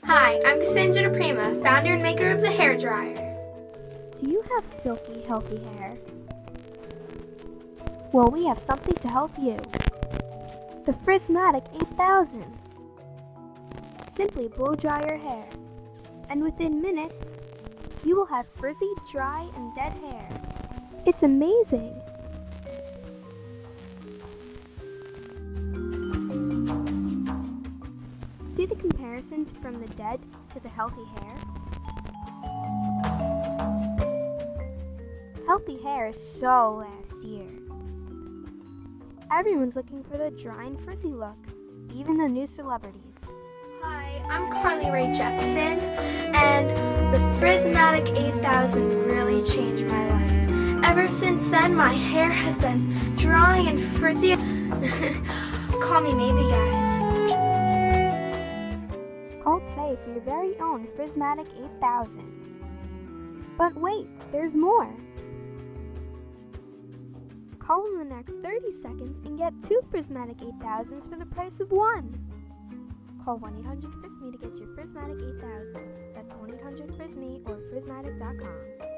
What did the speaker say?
Hi, I'm Cassandra Prima, founder and maker of the Hairdryer. Do you have silky, healthy hair? Well, we have something to help you. The Frizzmatic 8000. Simply blow dry your hair, and within minutes, you will have frizzy, dry, and dead hair. It's amazing! See the comparison from the dead to the healthy hair? Healthy hair is so last year. Everyone's looking for the dry and frizzy look, even the new celebrities. Hi, I'm Carly Rae Jepsen, and the Frizzmatic 8000 really changed my life. Ever since then, my hair has been dry and frizzy. Call me maybe, guys. Call today for your very own Frizzmatic 8000. But wait, there's more. Call in the next 30 seconds and get 2 Frizzmatic 8000s for the price of 1. Call 1-800-FRIZZ-ME to get your Frizzmatic 8000. That's 1-800-FRIZZ-ME or frizzmatic.com.